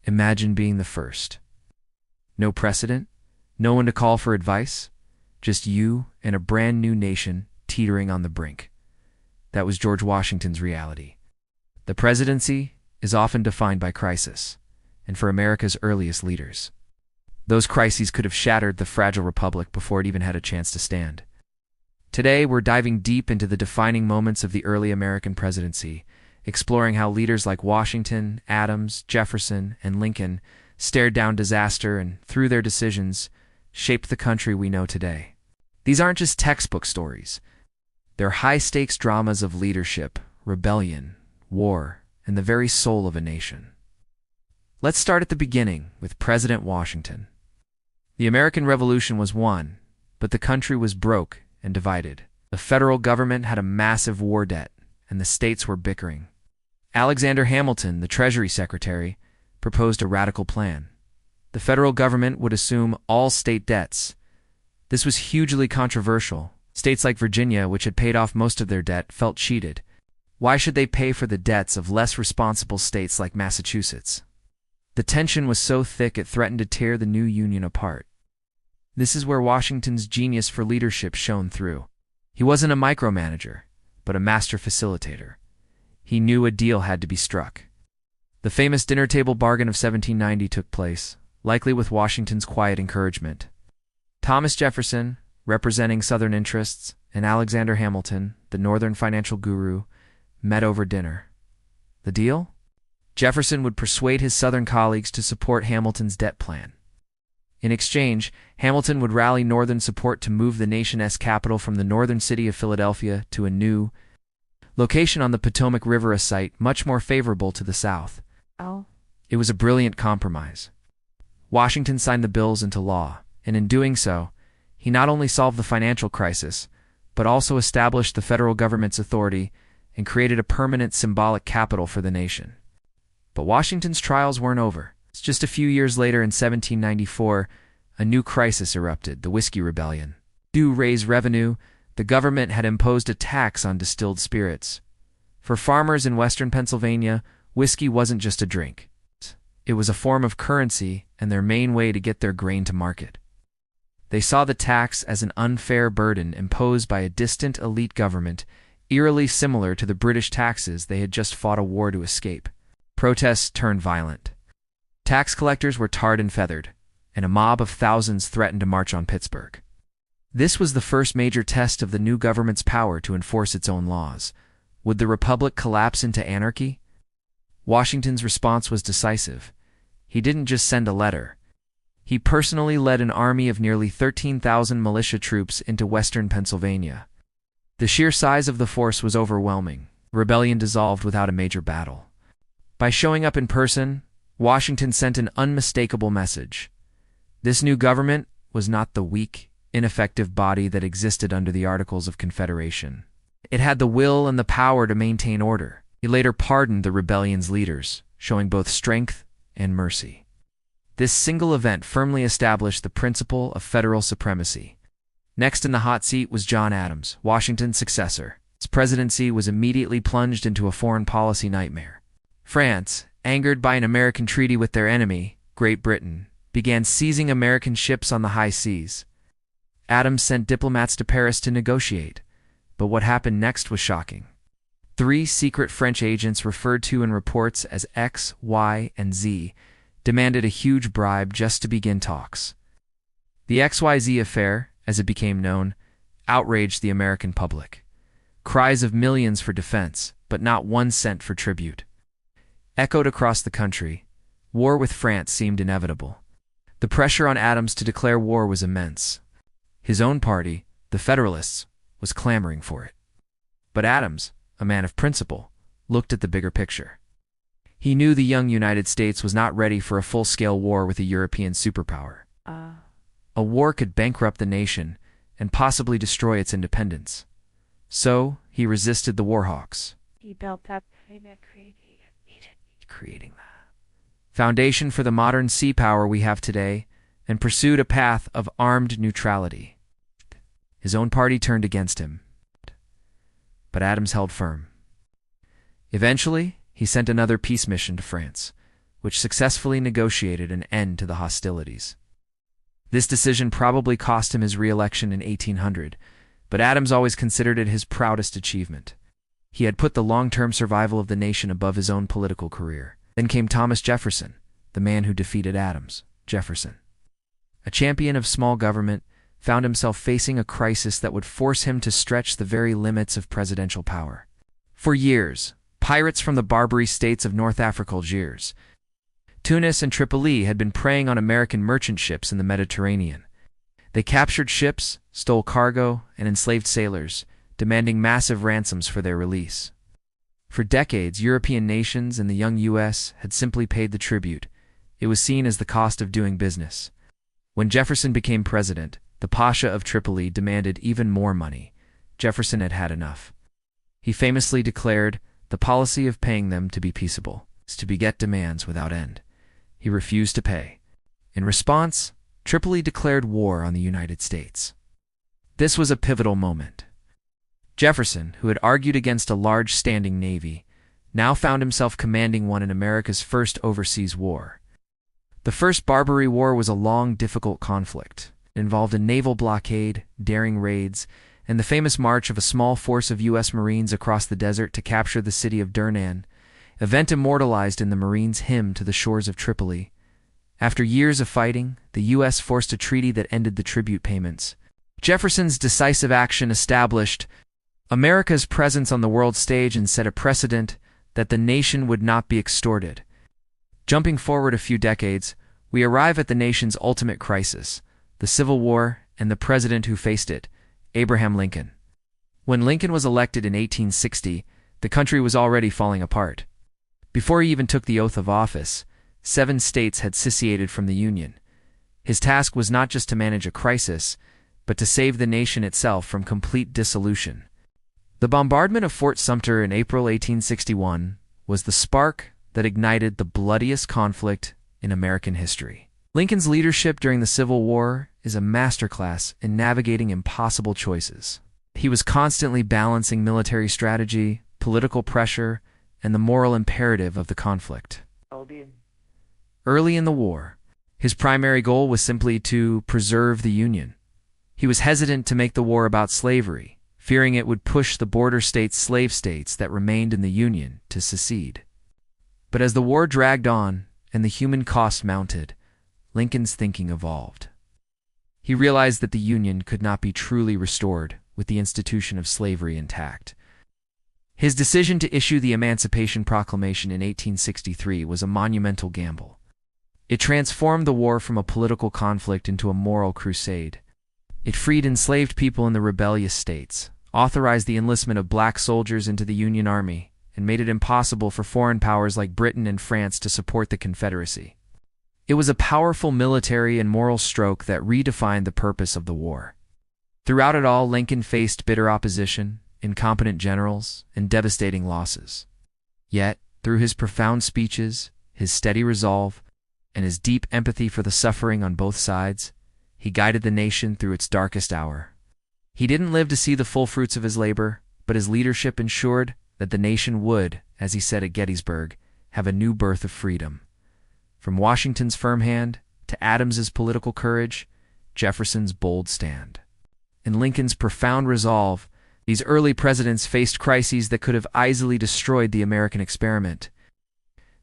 Imagine being the first. No precedent, no one to call for advice, just you and a brand new nation teetering on the brink. That was George Washington's reality. The presidency is often defined by crisis, and for America's earliest leaders, those crises could have shattered the fragile republic before it even had a chance to stand. Today, we're diving deep into the defining moments of the early American presidency, exploring how leaders like Washington, Adams, Jefferson, and Lincoln stared down disaster and, through their decisions, shaped the country we know today. These aren't just textbook stories. They're high-stakes dramas of leadership, rebellion, war, and the very soul of a nation. Let's start at the beginning with President Washington. The American Revolution was won, but the country was broke and divided. The federal government had a massive war debt, and the states were bickering. Alexander Hamilton, the Treasury Secretary, proposed a radical plan. The federal government would assume all state debts. This was hugely controversial. States like Virginia, which had paid off most of their debt, felt cheated. Why should they pay for the debts of less responsible states like Massachusetts? The tension was so thick it threatened to tear the new union apart. This is where Washington's genius for leadership shone through. He wasn't a micromanager, but a master facilitator. He knew a deal had to be struck. The famous dinner table bargain of 1790 took place, likely with Washington's quiet encouragement. Thomas Jefferson, representing Southern interests, and Alexander Hamilton, the Northern financial guru, met over dinner. The deal? Jefferson would persuade his Southern colleagues to support Hamilton's debt plan. In exchange, Hamilton would rally Northern support to move the nation's capital from the northern city of Philadelphia to a new location on the Potomac River, a site much more favorable to the South. It was a brilliant compromise. Washington signed the bills into law, and in doing so, he not only solved the financial crisis, but also established the federal government's authority and created a permanent symbolic capital for the nation. But Washington's trials weren't over. Just a few years later, in 1794, a new crisis erupted, the Whiskey Rebellion. To raise revenue, the government had imposed a tax on distilled spirits. For farmers in western Pennsylvania, whiskey wasn't just a drink. It was a form of currency and their main way to get their grain to market. They saw the tax as an unfair burden imposed by a distant elite government, eerily similar to the British taxes they had just fought a war to escape. Protests turned violent. Tax collectors were tarred and feathered, and a mob of thousands threatened to march on Pittsburgh. This was the first major test of the new government's power to enforce its own laws. Would the republic collapse into anarchy? Washington's response was decisive. He didn't just send a letter. He personally led an army of nearly 13,000 militia troops into western Pennsylvania. The sheer size of the force was overwhelming. The rebellion dissolved without a major battle. By showing up in person, Washington sent an unmistakable message. This new government was not the weak, ineffective body that existed under the Articles of Confederation. It had the will and the power to maintain order. He later pardoned the rebellion's leaders, showing both strength and mercy. This single event firmly established the principle of federal supremacy. Next in the hot seat was John Adams, Washington's successor. His presidency was immediately plunged into a foreign policy nightmare. France, angered by an American treaty with their enemy, Great Britain, began seizing American ships on the high seas. Adams sent diplomats to Paris to negotiate, but what happened next was shocking. 3 secret French agents, referred to in reports as X, Y, and Z, demanded a huge bribe just to begin talks. The XYZ Affair, as it became known, outraged the American public. Cries of millions for defense, but not 1 cent for tribute, echoed across the country. War with France seemed inevitable. The pressure on Adams to declare war was immense. His own party, the Federalists, was clamoring for it. But Adams, a man of principle, looked at the bigger picture. He knew the young United States was not ready for a full-scale war with a European superpower. A war could bankrupt the nation and possibly destroy its independence. So, he resisted the warhawks. He built that creating the foundation for the modern sea power we have today, and pursued a path of armed neutrality. His own party turned against him, but Adams held firm. Eventually, he sent another peace mission to France, which successfully negotiated an end to the hostilities. This decision probably cost him his re-election in 1800, but Adams always considered it his proudest achievement. He had put the long-term survival of the nation above his own political career. Then came Thomas Jefferson, the man who defeated Adams. Jefferson, a champion of small government, found himself facing a crisis that would force him to stretch the very limits of presidential power. For years, pirates from the Barbary states of North Africa, Algiers, Tunis, and Tripoli had been preying on American merchant ships in the Mediterranean. They captured ships, stole cargo, and enslaved sailors, demanding massive ransoms for their release. For decades, European nations and the young U.S. had simply paid the tribute. It was seen as the cost of doing business. When Jefferson became president, the Pasha of Tripoli demanded even more money. Jefferson had had enough. He famously declared, "The policy of paying them to be peaceable is to beget demands without end." He refused to pay. In response, Tripoli declared war on the United States. This was a pivotal moment. Jefferson, who had argued against a large standing navy, now found himself commanding one in America's first overseas war. The First Barbary War was a long, difficult conflict. It involved a naval blockade, daring raids, and the famous march of a small force of U.S. Marines across the desert to capture the city of Durnan, event immortalized in the Marines' hymn to the shores of Tripoli. After years of fighting, the U.S. forced a treaty that ended the tribute payments. Jefferson's decisive action established America's presence on the world stage and set a precedent that the nation would not be extorted. Jumping forward a few decades, we arrive at the nation's ultimate crisis, the Civil War, and the president who faced it, Abraham Lincoln. When Lincoln was elected in 1860, the country was already falling apart. Before he even took the oath of office, 7 states had seceded from the Union. His task was not just to manage a crisis, but to save the nation itself from complete dissolution. The bombardment of Fort Sumter in April 1861 was the spark that ignited the bloodiest conflict in American history. Lincoln's leadership during the Civil War is a masterclass in navigating impossible choices. He was constantly balancing military strategy, political pressure, and the moral imperative of the conflict. Early in the war, his primary goal was simply to preserve the Union. He was hesitant to make the war about slavery, fearing it would push the border states, slave states that remained in the Union, to secede. But as the war dragged on and the human cost mounted, Lincoln's thinking evolved. He realized that the Union could not be truly restored with the institution of slavery intact. His decision to issue the Emancipation Proclamation in 1863 was a monumental gamble. It transformed the war from a political conflict into a moral crusade. It freed enslaved people in the rebellious states, authorized the enlistment of black soldiers into the Union Army, and made it impossible for foreign powers like Britain and France to support the Confederacy. It was a powerful military and moral stroke that redefined the purpose of the war. Throughout it all, Lincoln faced bitter opposition, incompetent generals, and devastating losses. Yet, through his profound speeches, his steady resolve, and his deep empathy for the suffering on both sides, he guided the nation through its darkest hour. He didn't live to see the full fruits of his labor, but his leadership ensured that the nation would, as he said at Gettysburg, have a new birth of freedom. From Washington's firm hand to Adams's political courage, Jefferson's bold stand, and Lincoln's profound resolve, these early presidents faced crises that could have easily destroyed the American experiment.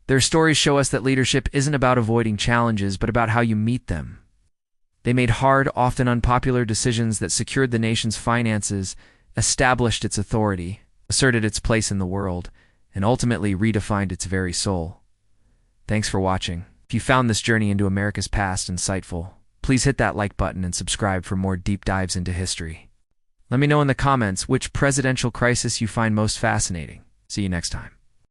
Their stories show us that leadership isn't about avoiding challenges, but about how you meet them. They made hard, often unpopular decisions that secured the nation's finances, established its authority, asserted its place in the world, and ultimately redefined its very soul. Thanks for watching. If you found this journey into America's past insightful, please hit that like button and subscribe for more deep dives into history. Let me know in the comments which presidential crisis you find most fascinating. See you next time.